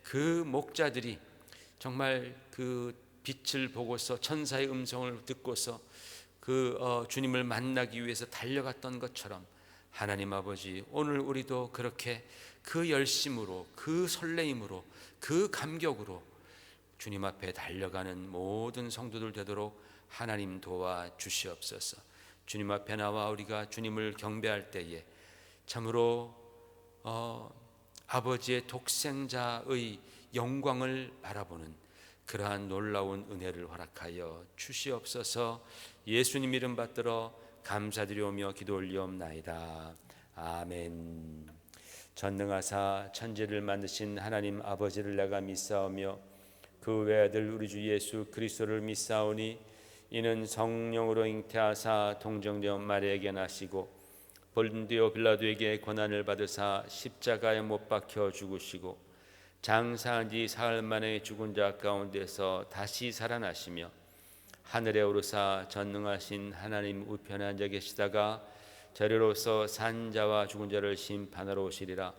그 목자들이 정말 그 빛을 보고서 천사의 음성을 듣고서 주님을 만나기 위해서 달려갔던 것처럼 하나님 아버지, 오늘 우리도 그렇게 그 열심으로, 그 설레임으로, 그 감격으로 주님 앞에 달려가는 모든 성도들 되도록 하나님 도와 주시옵소서. 주님 앞에 나와 우리가 주님을 경배할 때에 참으로 아버지의 독생자의 영광을 바라보는 그러한 놀라운 은혜를 허락하여 주시옵소서. 예수님 이름 받들어 감사드리오며 기도 올리옵나이다. 아멘. 전능하사 천지를 만드신 하나님 아버지를 내가 믿사오며 그 외아들 우리 주 예수 그리스도를 믿사오니 이는 성령으로 잉태하사 동정녀 마리아에게 나시고 본디오 빌라도에게 고난을 받으사 십자가에 못 박혀 죽으시고 장사한 지 사흘 만에 죽은 자 가운데서 다시 살아나시며 하늘에 오르사 전능하신 하나님 우편에 앉아 계시다가 저리로서 산 자와 죽은 자를 심판하러 오시리라.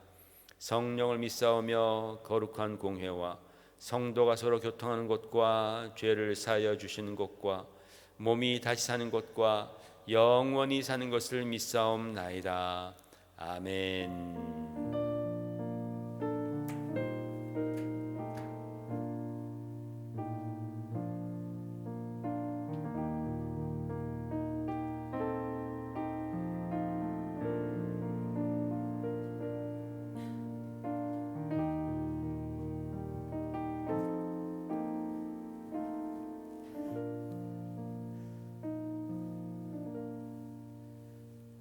성령을 믿사오며 거룩한 공회와 성도가 서로 교통하는 것과 죄를 사하여 주시는 것과 몸이 다시 사는 것과 영원히 사는 것을 믿사옵나이다. 아멘.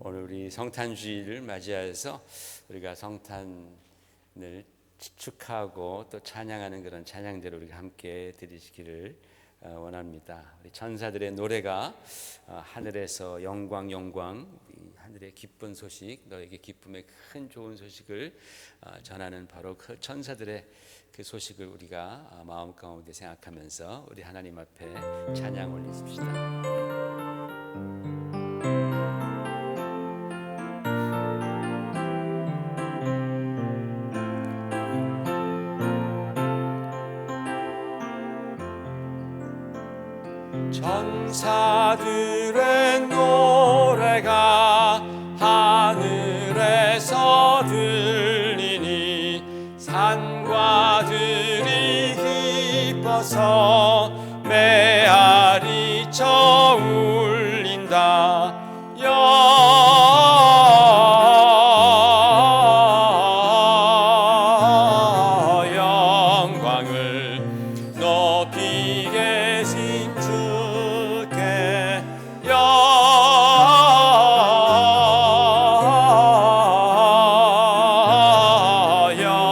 오늘 우리 성탄주의를 맞이해서 우리가 성탄을 축하하고 또 찬양하는 그런 찬양대로 우리가 함께 드리시기를 원합니다. 우리 천사들의 노래가 하늘에서 영광 영광, 하늘의 기쁜 소식, 너에게 기쁨의 큰 좋은 소식을 전하는 바로 그 천사들의 그 소식을 우리가 마음 가운데 생각하면서 우리 하나님 앞에 찬양 올리십시다. 천사들의 노래가 하늘에서 들리니 산과 들이 기뻐서 메아리 쳐 울린다. 영광을 높이 계신 주께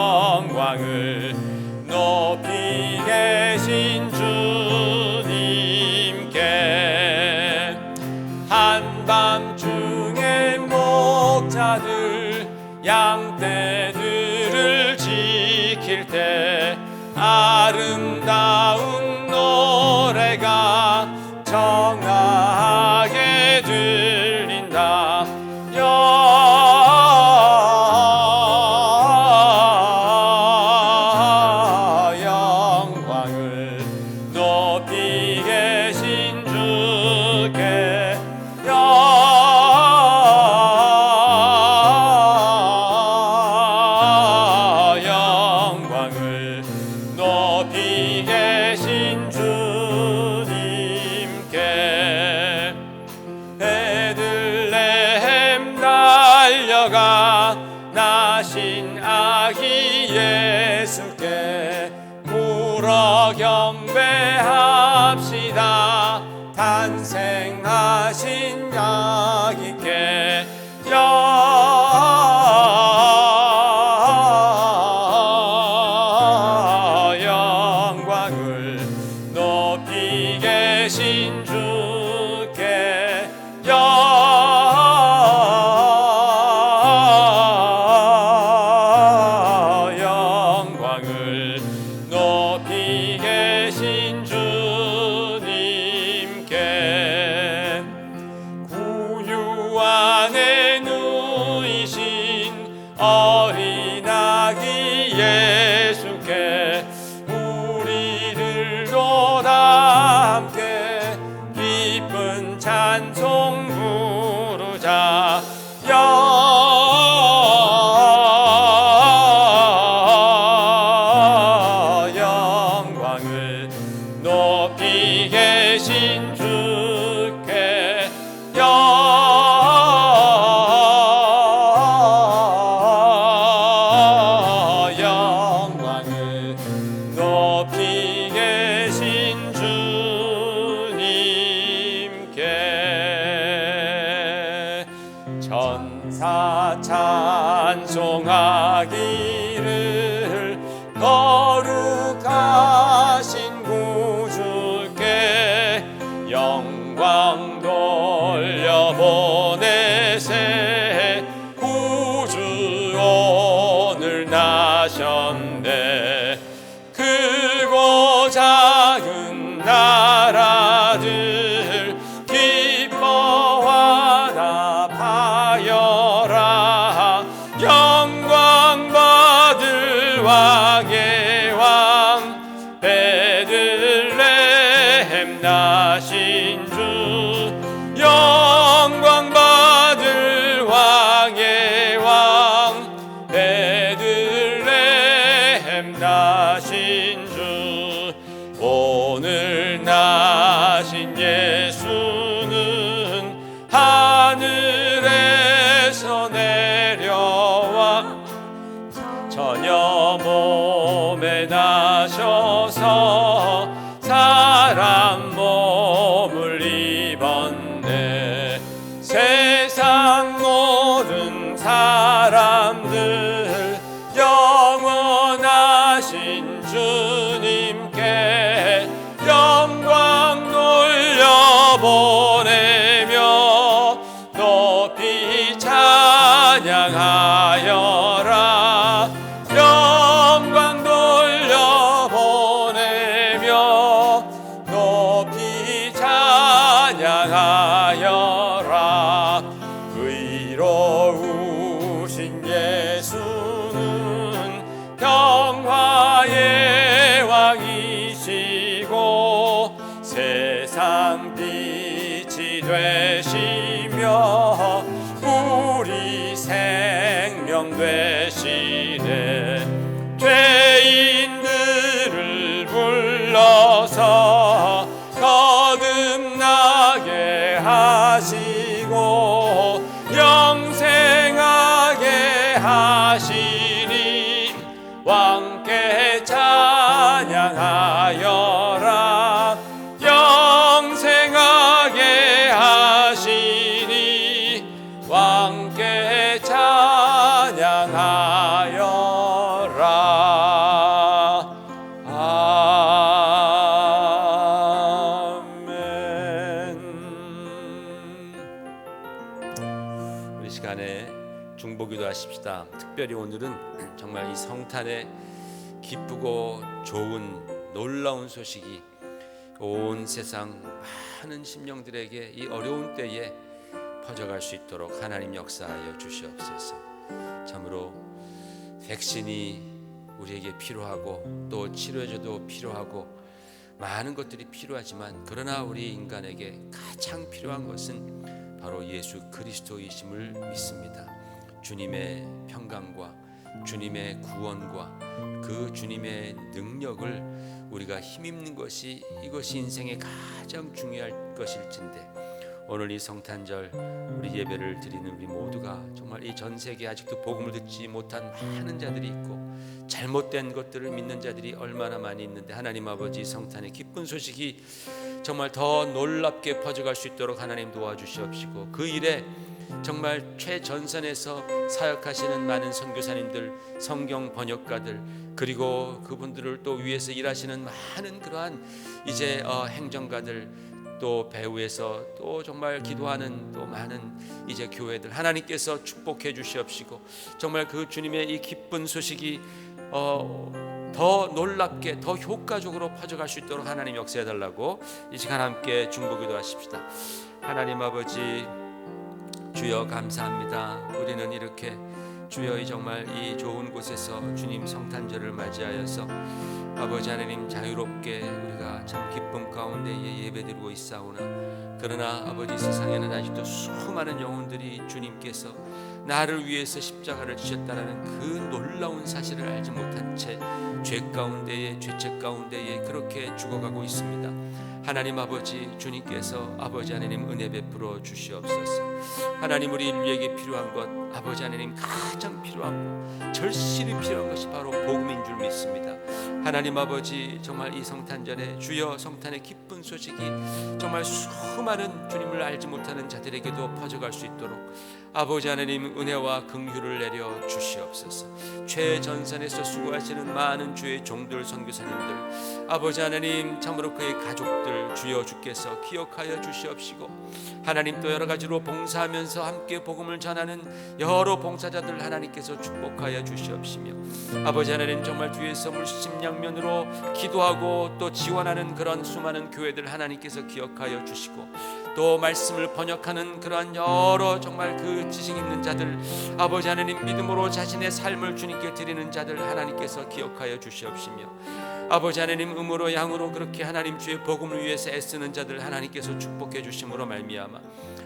영광을 높이 계신 주님께 한밤중에 목자들 양떼들을 지킬 때 아름다운 노래가 청하게 들린다. 영광을 높이 계신 주께 영광을 높이 계신 주님께 베들레헴 달려가 나신 아기 예수께 울어 경배합시다. 탄생하신 아기께 영광을 높이 계신 주께 영광을 높이 계신 주 왕의 왕 베들레헴 나신 주 영광 받을 왕의 왕 베들레헴 나신 주 오늘 나신 예수는 하늘에서 내려와 전혀 몸에 나셔서 사람 몸을 입었네. 세상 모든 사람들 영원하신 주님께 영광 돌려보내며 높이 찬양하여라. 영광 돌려보내며 높이 찬양하여라. 의로우신 예수는 평화의 왕이시고 세상 빛이 되시며 우리 생명 되시네. 죄인들을 불러서 거듭나게 하시고 영생하게 하시니 왕께 찬양하여라. 영생하게 하시니 왕께 찬양하여라. 아멘. 우리 시간에 중보기도 하십시다. 특별히 오늘은 정말 이 성탄의 기쁘고 좋은 놀라운 소식이 온 세상 많은 심령들에게 이 어려운 때에 퍼져갈 수 있도록 하나님 역사하여 주시옵소서. 참으로 백신이 우리에게 필요하고 또 치료제도 필요하고 많은 것들이 필요하지만 그러나 우리 인간에게 가장 필요한 것은 바로 예수 그리스도이심을 믿습니다. 주님의 평강과 주님의 구원과 그 주님의 능력을 우리가 힘입는 것이 이것이 인생의 가장 중요할 것일진데 오늘 이 성탄절 우리 예배를 드리는 우리 모두가 정말 이 전 세계에 아직도 복음을 듣지 못한 많은 자들이 있고 잘못된 것들을 믿는 자들이 얼마나 많이 있는데 하나님 아버지 성탄의 기쁜 소식이 정말 더 놀랍게 퍼져갈 수 있도록 하나님 도와주시옵시고 그 일에 정말 최전선에서 사역하시는 많은 선교사님들, 성경 번역가들 그리고 그분들을 또 위해서 일하시는 많은 그러한 이제 행정가들 또 배후에서 또 정말 기도하는 또 많은 이제 교회들 하나님께서 축복해 주시옵시고 정말 그 주님의 이 기쁜 소식이 더 놀랍게 더 효과적으로 퍼져갈 수 있도록 하나님 역사해 달라고 이 시간 함께 중보기도 하십시다. 하나님 아버지 주여 감사합니다. 우리는 이렇게 주여 이 정말 이 좋은 곳에서 주님 성탄절을 맞이하여서 아버지 하나님 자유롭게 우리가 참 기쁨 가운데 예배드리고 있사오나 그러나 아버지 세상에는 아직도 수많은 영혼들이 주님께서 나를 위해서 십자가를 지셨다라는 그 놀라운 사실을 알지 못한 채 죄 가운데에 죄책 가운데에 그렇게 죽어가고 있습니다. 하나님 아버지 주님께서 아버지 하나님 은혜 베풀어 주시옵소서. 하나님 우리 인류에게 필요한 것 아버지 하나님 가장 필요하고 절실히 필요한 것이 바로 복음인 줄 믿습니다. 하나님 아버지 정말 이 성탄절에 주여 성탄의 기쁜 소식이 정말 수많은 주님을 알지 못하는 자들에게도 퍼져갈 수 있도록 아버지 하나님 은혜와 긍휼을 내려 주시옵소서. 최전선에서 수고하시는 많은 주의 종들 선교사님들 아버지 하나님 참으로 그의 가족들 주여 주께서 기억하여 주시옵시고 하나님 또 여러 가지로 봉사하면서 함께 복음을 전하는 여러 봉사자들 하나님께서 축복하여 주시옵시며 아버지 하나님 정말 뒤에서 물심양면으로 기도하고 또 지원하는 그런 수많은 교회들 하나님께서 기억하여 주시고 또 말씀을 번역하는 그러한 여러 정말 그 지식 있는 자들, 아버지 하나님 믿음으로 자신의 삶을 주님께 드리는 자들 하나님께서 기억하여 주시옵시며, 아버지 하나님 음으로 양으로 그렇게 하나님 주의 복음을 위해서 애쓰는 자들 하나님께서 축복해 주심으로 말미암아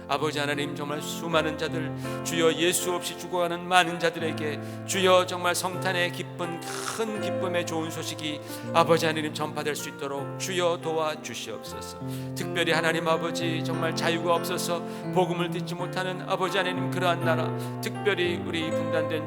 아버지 하나님 정말 수많은 자들, 주여 예수 없이 죽어가는 많은 자들에게 주여 정말 성탄의 기쁜 큰 기쁨의 좋은 소식이 아버지 하나님 전파될 수 있도록 주여 도와주시옵소서. 특별히 하나님 아버지 정말 자유가 없어서 복음을 듣지 못하는 아버지 하나님 그러한 나라, 특별히 우리 분단된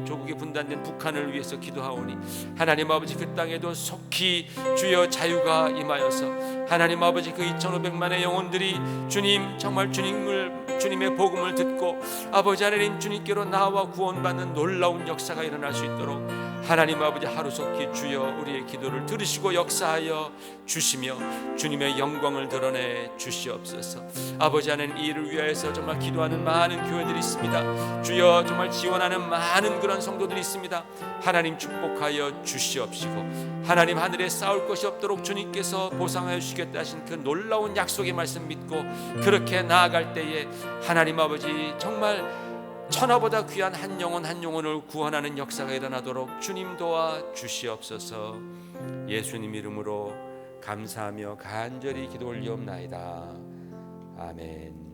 조국이 분단된 북한을 위해서 기도하오니 하나님 아버지 그 땅에도 속히 주여 자유가 임하여서 하나님 아버지 그 2,500만의 영혼들이 주님 정말 주님의 복음을 듣고 아버지 하나님 주님께로 나와 구원받는 놀라운 역사가 일어날 수 있도록 하나님 아버지 하루속히 주여 우리의 기도를 들으시고 역사하여 주시며 주님의 영광을 드러내 주시옵소서. 아버지 하나님 이 일을 위하여서 정말 기도하는 많은 교회들이 있습니다. 주여 정말 지원하는 많은 그런 성도들이 있습니다. 하나님 축복하여 주시옵시고 하나님 하늘에 쌓을 것이 없도록 주님께서 보상하여 주시겠다 하신 그 놀라운 약속의 말씀 믿고 그렇게 나아갈 때에 하나님 아버지 정말 천하보다 귀한 한 영혼을 구원하는 역사가 일어나도록 주님 도와 주시옵소서. 예수님 이름으로 감사하며 간절히 기도 올리옵나이다. 아멘.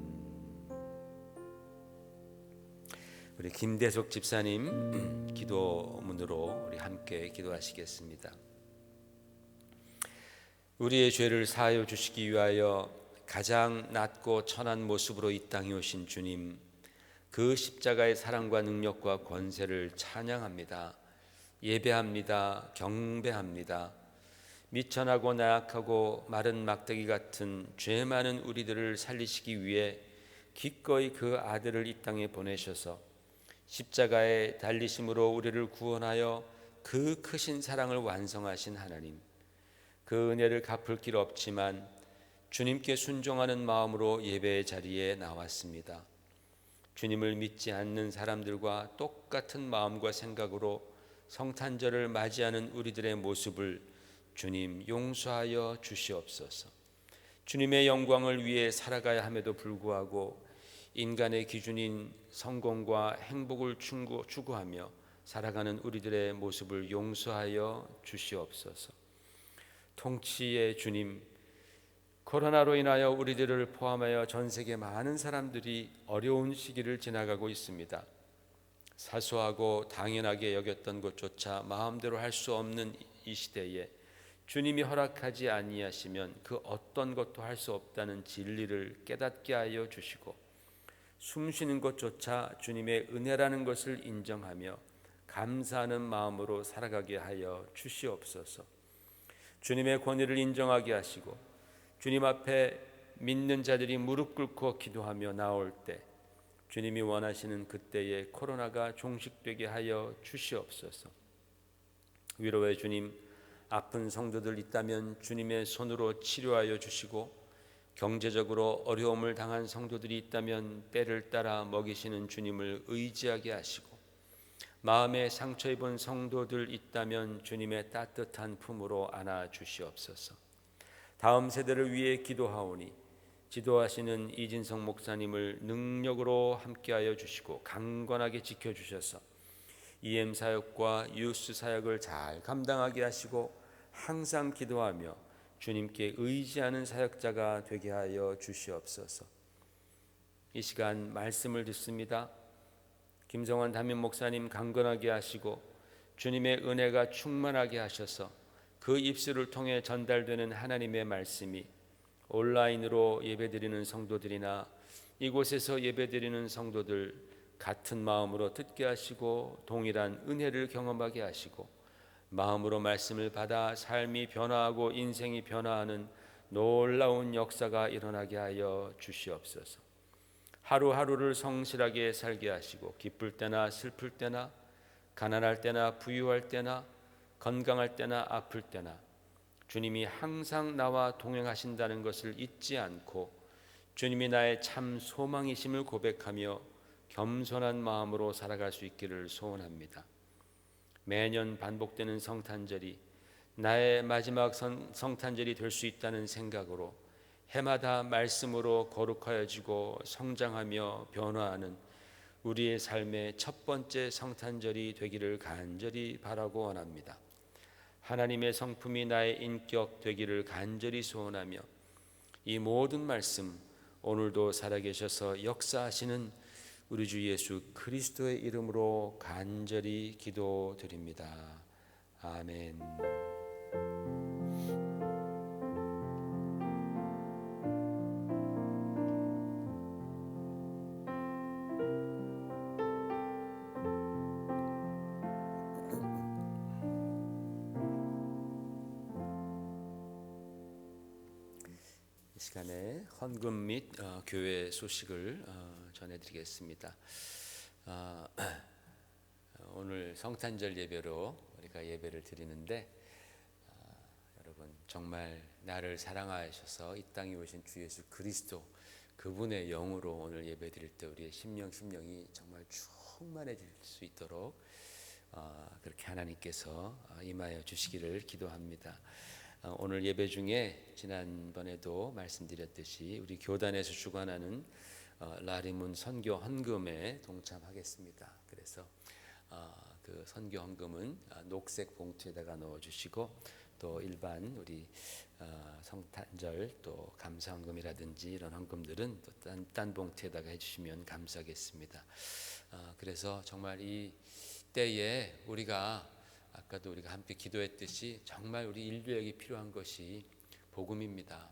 우리 김대석 집사님 기도문으로 우리 함께 기도하시겠습니다. 우리의 죄를 사하여 주시기 위하여 가장 낮고 천한 모습으로 이 땅에 오신 주님, 그 십자가의 사랑과 능력과 권세를 찬양합니다. 예배합니다. 경배합니다. 미천하고 나약하고 마른 막대기 같은 죄 많은 우리들을 살리시기 위해 기꺼이 그 아들을 이 땅에 보내셔서 십자가에 달리심으로 우리를 구원하여 그 크신 사랑을 완성하신 하나님, 그 은혜를 갚을 길 없지만 주님께 순종하는 마음으로 예배의 자리에 나왔습니다. 주님을 믿지 않는 사람들과 똑같은 마음과 생각으로 성탄절을 맞이하는 우리들의 모습을 주님 용서하여 주시옵소서. 주님의 영광을 위해 살아가야 함에도 불구하고 인간의 기준인 성공과 행복을 추구하며 살아가는 우리들의 모습을 용서하여 주시옵소서. 통치의 주님, 코로나로 인하여 우리들을 포함하여 전 세계 많은 사람들이 어려운 시기를 지나가고 있습니다. 사소하고 당연하게 여겼던 것조차 마음대로 할 수 없는 이 시대에 주님이 허락하지 아니하시면 그 어떤 것도 할 수 없다는 진리를 깨닫게 하여 주시고 숨쉬는 것조차 주님의 은혜라는 것을 인정하며 감사하는 마음으로 살아가게 하여 주시옵소서. 주님의 권위를 인정하게 하시고 주님 앞에 믿는 자들이 무릎 꿇고 기도하며 나올 때 주님이 원하시는 그때에 코로나가 종식되게 하여 주시옵소서. 위로의 주님, 아픈 성도들 있다면 주님의 손으로 치료하여 주시고 경제적으로 어려움을 당한 성도들이 있다면 때를 따라 먹이시는 주님을 의지하게 하시고 마음에 상처 입은 성도들 있다면 주님의 따뜻한 품으로 안아 주시옵소서. 다음 세대를 위해 기도하오니 지도하시는 이진성 목사님을 능력으로 함께하여 주시고 강건하게 지켜주셔서 EM 사역과 유스 사역을 잘 감당하게 하시고 항상 기도하며 주님께 의지하는 사역자가 되게 하여 주시옵소서. 이 시간 말씀을 듣습니다. 김성환 담임 목사님 강건하게 하시고 주님의 은혜가 충만하게 하셔서 그 입술을 통해 전달되는 하나님의 말씀이 온라인으로 예배드리는 성도들이나 이곳에서 예배드리는 성도들 같은 마음으로 듣게 하시고 동일한 은혜를 경험하게 하시고 마음으로 말씀을 받아 삶이 변화하고 인생이 변화하는 놀라운 역사가 일어나게 하여 주시옵소서. 하루하루를 성실하게 살게 하시고 기쁠 때나 슬플 때나 가난할 때나 부유할 때나 건강할 때나 아플 때나 주님이 항상 나와 동행하신다는 것을 잊지 않고 주님이 나의 참 소망이심을 고백하며 겸손한 마음으로 살아갈 수 있기를 소원합니다. 매년 반복되는 성탄절이 나의 마지막 성탄절이 될 수 있다는 생각으로 해마다 말씀으로 거룩하여지고 성장하며 변화하는 우리의 삶의 첫 번째 성탄절이 되기를 간절히 바라고 원합니다. 하나님의 성품이 나의 인격 되기를 간절히 소원하며 이 모든 말씀 오늘도 살아계셔서 역사하시는 우리 주 예수 그리스도의 이름으로 간절히 기도드립니다. 아멘. 이 시간에 헌금 및 교회 소식을 전해드리겠습니다. 오늘 성탄절 예배로 우리가 예배를 드리는데 여러분 정말 나를 사랑하셔서 이 땅에 오신 주 예수 그리스도 그분의 영으로 오늘 예배 드릴 때 우리의 심령이 정말 충만해질 수 있도록 그렇게 하나님께서 임하여 주시기를 기도합니다. 오늘 예배 중에 지난번에도 말씀드렸듯이 우리 교단에서 주관하는 라리문 선교 헌금에 동참하겠습니다. 그래서 그 선교 헌금은 녹색 봉투에다가 넣어주시고 또 일반 우리 성탄절 또 감사 헌금이라든지 이런 헌금들은 또 딴 봉투에다가 해주시면 감사하겠습니다. 그래서 정말 이 때에 아까도 우리가 함께 기도했듯이 정말 우리 인류에게 필요한 것이 복음입니다.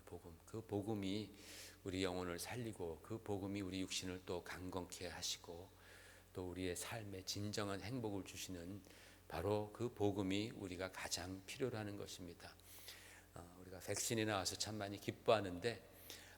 복음. 그 복음이 우리 영혼을 살리고 그 복음이 우리 육신을 또 강건케 하시고 또 우리의 삶에 진정한 행복을 주시는 바로 그 복음이 우리가 가장 필요로 하는 것입니다. 우리가 백신이 나와서 참 많이 기뻐하는데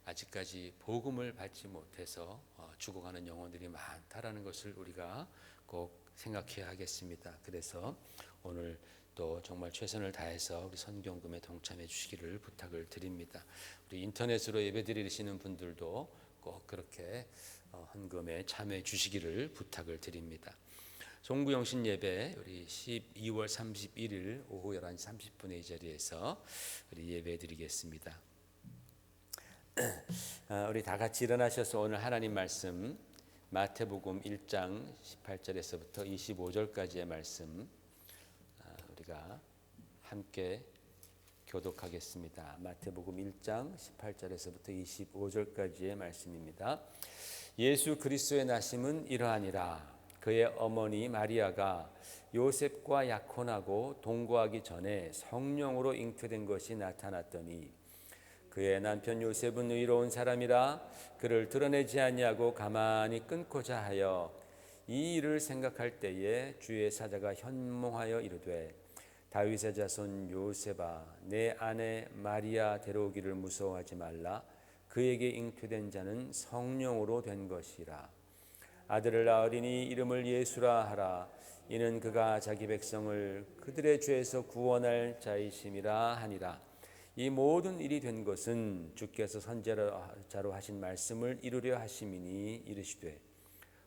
아직까지 복음을 받지 못해서 죽어가는 영혼들이 많다라는 것을 우리가 꼭 생각해야 하겠습니다. 그래서 오늘 또 정말 최선을 다해서 우리 선교헌금에 동참해 주시기를 부탁을 드립니다. 우리 인터넷으로 예배드리시는 분들도 꼭 그렇게 헌금에 참여해 주시기를 부탁을 드립니다. 송구영신 예배 우리 12월 31일 오후 11시 30분에 이 자리에서 우리 예배 드리겠습니다. 우리 다 같이 일어나셔서 오늘 하나님 말씀 마태복음 1장 18절에서부터 25절까지의 말씀 우리가 함께 교독하겠습니다. 마태복음 1장 18절에서부터 25절까지의 말씀입니다. 예수 그리스도의 나심은 이러하니라. 그의 어머니 마리아가 요셉과 약혼하고 동거하기 전에 성령으로 잉태된 것이 나타났더니 그의 남편 요셉은 의로운 사람이라 그를 드러내지 아니하고 가만히 끊고자 하여 이 일을 생각할 때에 주의 사자가 현몽하여 이르되 다윗의 자손 요셉아 내 아내 마리아 데려오기를 무서워하지 말라. 그에게 잉태된 자는 성령으로 된 것이라. 아들을 낳으리니 이름을 예수라 하라. 이는 그가 자기 백성을 그들의 죄에서 구원할 자이심이라 하니라. 이 모든 일이 된 것은 주께서 선지자로 하신 말씀을 이루려 하심이니 이르시되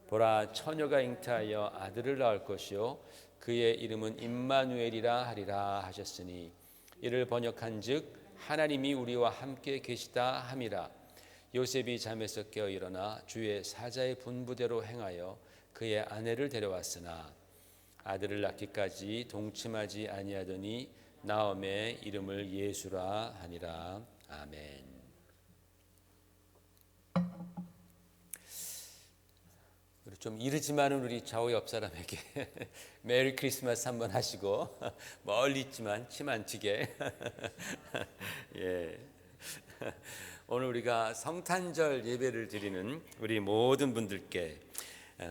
보라 처녀가 잉태하여 아들을 낳을 것이요 그의 이름은 임마누엘이라 하리라 하셨으니 이를 번역한즉 하나님이 우리와 함께 계시다 함이라. 요셉이 잠에서 깨어 일어나 주의 사자의 분부대로 행하여 그의 아내를 데려왔으나 아들을 낳기까지 동침하지 아니하더니 나옴의 이름을 예수라 하니라. 아멘. 좀 이르지만은 우리 좌우 옆 사람에게 메리 크리스마스 한번 하시고 멀리 있지만 침 안 튀게. 예. 오늘 우리가 성탄절 예배를 드리는 우리 모든 분들께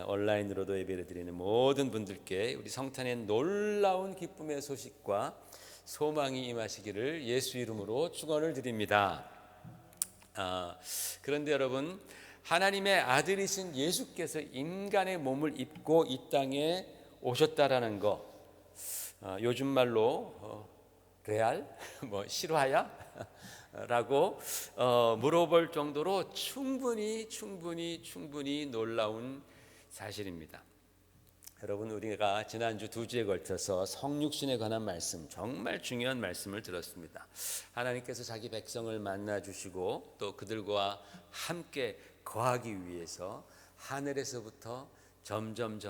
온라인으로도 예배를 드리는 모든 분들께 우리 성탄의 놀라운 기쁨의 소식과 소망이 임하시기를 예수 이름으로 축원을 드립니다. 그런데 여러분 하나님의 아들이신 예수께서 인간의 몸을 입고 이 땅에 오셨다라는 거 요즘 말로 레알? 실화야? 라고 물어볼 정도로 충분히 놀라운 사실입니다. 여러분, 우리가 지난주 2주에 걸쳐서 성육신에 관한 말씀, 정말 중요한 말씀을 들었습니다. 하나님께서 자기 백성을 만나 주시고 또 그들과 함께 거하기 위해서 하늘에서부터 점점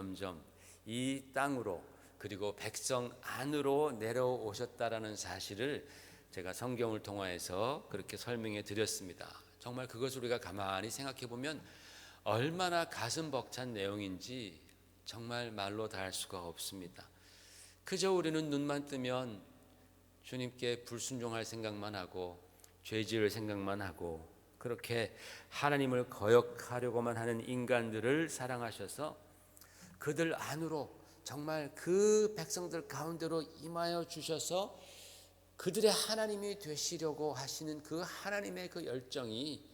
이 땅으로 그리고 백성 안으로 내려오셨다라는 사실을 제가 성경을 통해서 그렇게 설명해 드렸습니다. 정말 그것을 우리가 가만히 생각해 보면 얼마나 가슴 벅찬 내용인지 정말 말로 다 할 수가 없습니다. 그저 우리는 눈만 뜨면 주님께 불순종할 생각만 하고 죄 지을 생각만 하고 그렇게 하나님을 거역하려고만 하는 인간들을 사랑하셔서 그들 안으로 정말 그 백성들 가운데로 임하여 주셔서 그들의 하나님이 되시려고 하시는 그 하나님의 그 열정이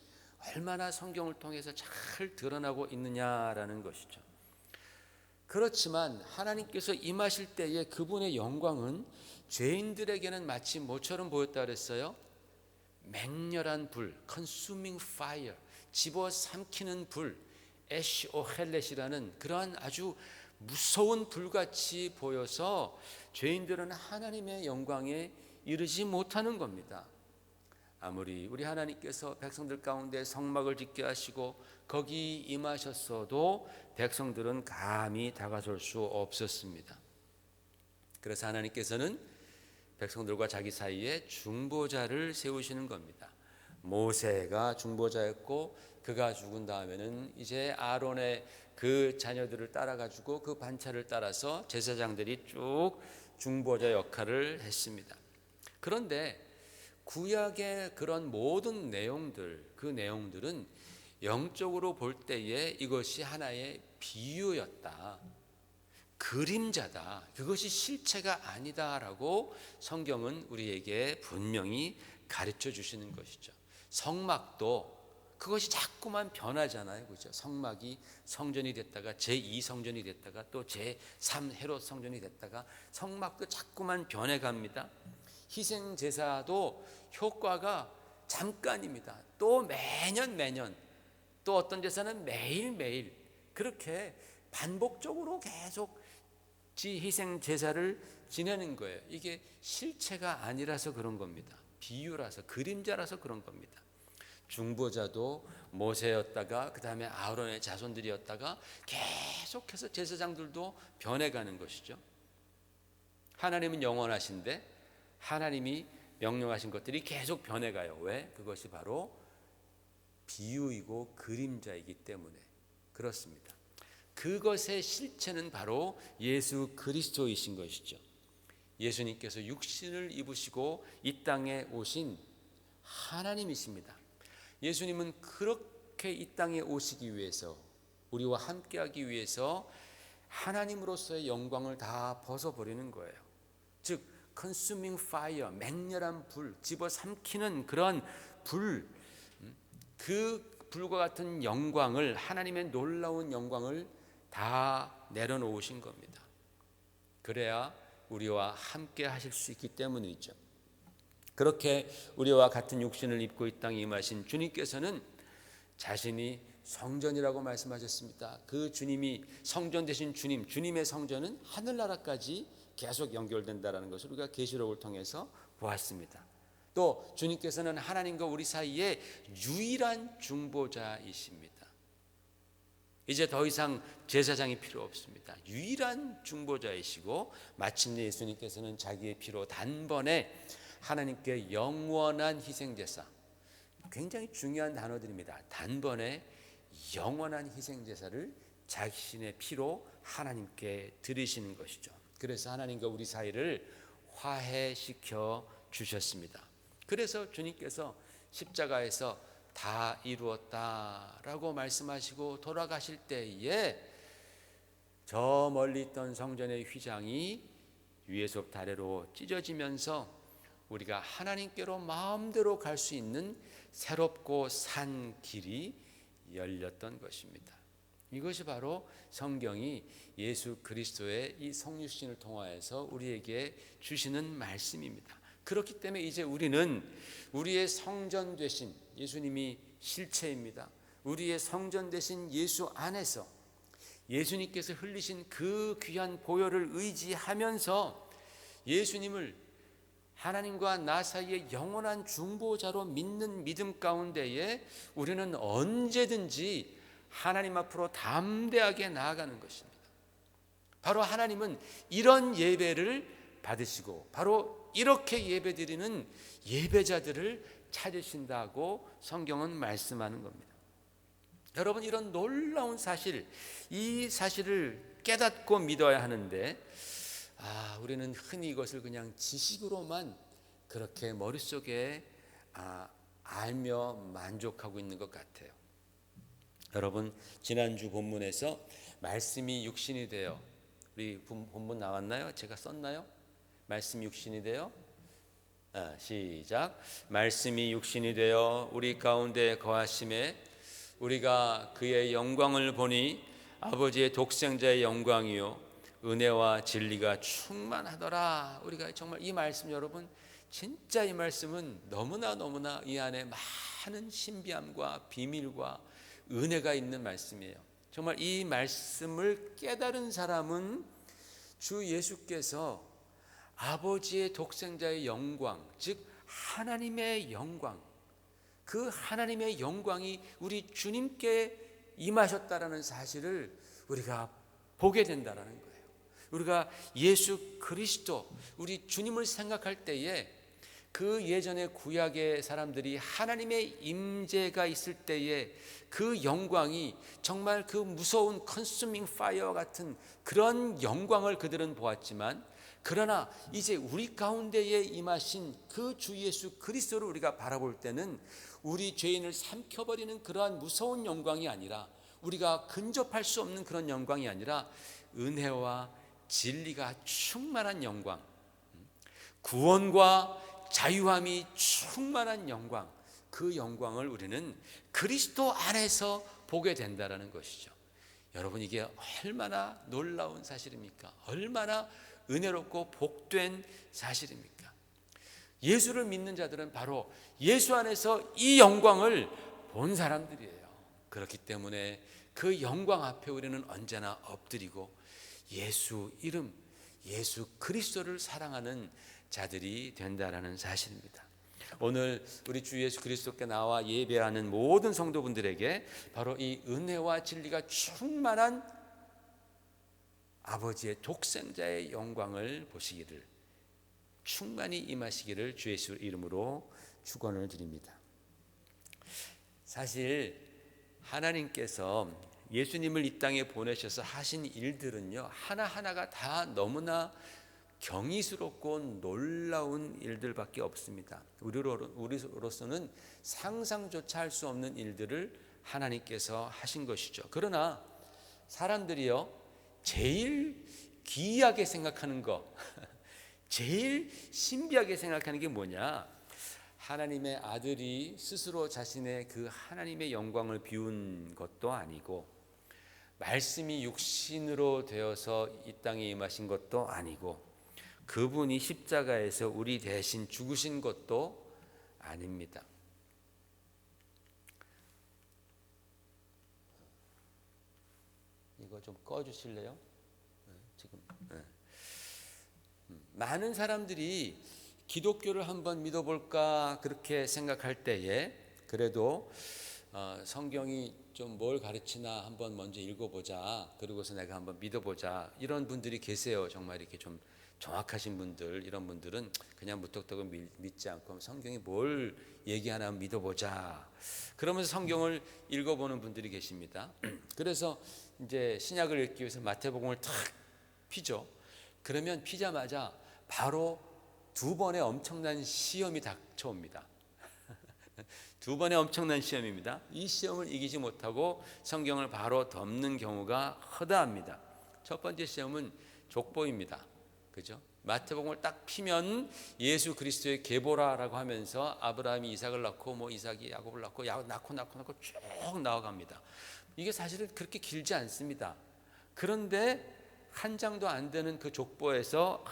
얼마나 성경을 통해서 잘 드러나고 있느냐라는 것이죠. 그렇지만 하나님께서 임하실 때에 그분의 영광은 죄인들에게는 마치 뭐처럼 보였다 그랬어요? 맹렬한 불, consuming fire, 집어삼키는 불, 애쉬 오헬렛이라는 그러한 아주 무서운 불같이 보여서 죄인들은 하나님의 영광에 이르지 못하는 겁니다. 아무리 우리 하나님께서 백성들 가운데 성막을 짓게 하시고 거기 임하셨어도 백성들은 감히 다가설 수 없었습니다. 그래서 하나님께서는 백성들과 자기 사이에 중보자를 세우시는 겁니다. 모세가 중보자였고 그가 죽은 다음에는 이제 아론의 그 자녀들을 따라가지고 그 반차를 따라서 제사장들이 쭉 중보자 역할을 했습니다. 그런데 구약의 그런 모든 내용들, 그 내용들은 영적으로 볼 때에 이것이 하나의 비유였다, 그림자다, 그것이 실체가 아니다라고 성경은 우리에게 분명히 가르쳐 주시는 것이죠. 성막도 그것이 자꾸만 변하잖아요, 그렇죠? 성막이 성전이 됐다가 제2성전이 됐다가 또 제3 헤롯 성전이 됐다가 성막도 자꾸만 변해갑니다. 희생 제사도 효과가 잠깐입니다. 또 매년 또 어떤 제사는 매일매일 그렇게 반복적으로 계속 희생 제사를 지내는 거예요. 이게 실체가 아니라서 그런 겁니다. 비유라서, 그림자라서 그런 겁니다. 중보자도 모세였다가 그 다음에 아론의 자손들이었다가 계속해서 제사장들도 변해가는 것이죠. 하나님은 영원하신데 하나님이 명령하신 것들이 계속 변해가요. 왜? 그것이 바로 비유이고 그림자이기 때문에 그렇습니다. 그것의 실체는 바로 예수 그리스도이신 것이죠. 예수님께서 육신을 입으시고 이 땅에 오신 하나님이십니다. 예수님은 그렇게 이 땅에 오시기 위해서, 우리와 함께하기 위해서 하나님으로서의 영광을 다 벗어버리는 거예요. 즉 consuming fire, 맹렬한 불, 집어삼키는 그런 불, 그 불과 같은 영광을, 하나님의 놀라운 영광을 다 내려놓으신 겁니다. 그래야 우리와 함께 하실 수 있기 때문이죠. 그렇게 우리와 같은 육신을 입고 이 땅에 임하신 주님께서는 자신이 성전이라고 말씀하셨습니다. 그 주님이 성전 되신 주님, 주님의 성전은 하늘나라까지 계속 연결된다는 것을 우리가 계시록을 통해서 보았습니다. 또 주님께서는 하나님과 우리 사이에 유일한 중보자이십니다. 이제 더 이상 제사장이 필요 없습니다. 유일한 중보자이시고 마침내 예수님께서는 자기의 피로 단번에 하나님께 영원한 희생제사, 굉장히 중요한 단어들입니다. 단번에 영원한 희생제사를 자신의 피로 하나님께 드리시는 것이죠. 그래서 하나님과 우리 사이를 화해시켜 주셨습니다. 그래서 주님께서 십자가에서 다 이루었다라고 말씀하시고 돌아가실 때에 저 멀리 있던 성전의 휘장이 위에서부터 아래로 찢어지면서 우리가 하나님께로 마음대로 갈 수 있는 새롭고 산 길이 열렸던 것입니다. 이것이 바로 성경이 예수 그리스도의 이 성육신을 통하여서 우리에게 주시는 말씀입니다. 그렇기 때문에 이제 우리는 우리의 성전 되신 예수님이 실체입니다. 우리의 성전 되신 예수 안에서 예수님께서 흘리신 그 귀한 보혈을 의지하면서 예수님을 하나님과 나 사이의 영원한 중보자로 믿는 믿음 가운데에 우리는 언제든지 하나님 앞으로 담대하게 나아가는 것입니다. 바로 하나님은 이런 예배를 받으시고 바로 이렇게 예배드리는 예배자들을 찾으신다고 성경은 말씀하는 겁니다. 여러분, 이런 놀라운 사실, 이 사실을 깨닫고 믿어야 하는데 우리는 흔히 이것을 그냥 지식으로만 그렇게 머릿속에 알며 만족하고 있는 것 같아요. 여러분, 지난주 본문에서 말씀이 육신이 되어, 우리 본문 나왔나요? 제가 썼나요? 말씀이 육신이 되어, 시작. 말씀이 육신이 되어 우리 가운데 거하심에 우리가 그의 영광을 보니 아버지의 독생자의 영광이요 은혜와 진리가 충만하더라. 우리가 정말 이 말씀, 여러분, 진짜 이 말씀은 너무나 이 안에 많은 신비함과 비밀과 은혜가 있는 말씀이에요. 정말 이 말씀을 깨달은 사람은 주 예수께서 아버지의 독생자의 영광, 즉 하나님의 영광, 그 하나님의 영광이 우리 주님께 임하셨다라는 사실을 우리가 보게 된다라는 거예요. 우리가 예수 그리스도, 우리 주님을 생각할 때에 그 예전의 구약의 사람들이 하나님의 임재가 있을 때에 그 영광이 정말 그 무서운 컨슈밍 파이어 같은 그런 영광을 그들은 보았지만, 그러나 이제 우리 가운데에 임하신 그 주 예수 그리스도를 우리가 바라볼 때는 우리 죄인을 삼켜버리는 그러한 무서운 영광이 아니라, 우리가 근접할 수 없는 그런 영광이 아니라 은혜와 진리가 충만한 영광, 구원과 자유함이 충만한 영광, 그 영광을 우리는 그리스도 안에서 보게 된다는 것이죠. 여러분, 이게 얼마나 놀라운 사실입니까? 얼마나 은혜롭고 복된 사실입니까? 예수를 믿는 자들은 바로 예수 안에서 이 영광을 본 사람들이에요. 그렇기 때문에 그 영광 앞에 우리는 언제나 엎드리고 예수 이름, 예수 그리스도를 사랑하는 자들이 된다라는 사실입니다. 오늘 우리 주 예수 그리스도께 나와 예배하는 모든 성도분들에게 바로 이 은혜와 진리가 충만한 아버지의 독생자의 영광을 보시기를, 충만히 임하시기를 주 예수 이름으로 축원을 드립니다. 사실 하나님께서 예수님을 이 땅에 보내셔서 하신 일들은요, 하나하나가 다 너무나 경이스럽고 놀라운 일들밖에 없습니다. 우리로서는 상상조차 할 수 없는 일들을 하나님께서 하신 것이죠. 그러나 사람들이요, 제일 기이하게 생각하는 거, 제일 신비하게 생각하는 게 뭐냐? 하나님의 아들이 스스로 자신의 그 하나님의 영광을 비운 것도 아니고, 말씀이 육신으로 되어서 이 땅에 임하신 것도 아니고, 그분이 십자가에서 우리 대신 죽으신 것도 아닙니다. 이거 좀 꺼주실래요? 지금 많은 사람들이 기독교를 한번 믿어볼까 그렇게 생각할 때에 그래도 성경이 좀 뭘 가르치나 한번 먼저 읽어보자, 그리고서 내가 한번 믿어보자, 이런 분들이 계세요. 정말 이렇게 좀 정확하신 분들, 이런 분들은 그냥 무턱대고 믿지 않고 성경이 뭘 얘기하나 믿어보자, 그러면서 성경을 읽어보는 분들이 계십니다. 그래서 이제 신약을 읽기 위해서 마태복음을 탁 피죠. 그러면 피자마자 바로 두 번의 엄청난 시험이 닥쳐옵니다. 두 번의 엄청난 시험입니다. 이 시험을 이기지 못하고 성경을 바로 덮는 경우가 허다합니다. 첫 번째 시험은 족보입니다. 그죠? 마태복음을 딱 피면 예수 그리스도의 계보라라고 하면서 아브라함이 이삭을 낳고 뭐 이삭이 야곱을 낳고 낳고 쭉 나아갑니다. 이게 사실은 그렇게 길지 않습니다. 그런데 한 장도 안 되는 그 족보에서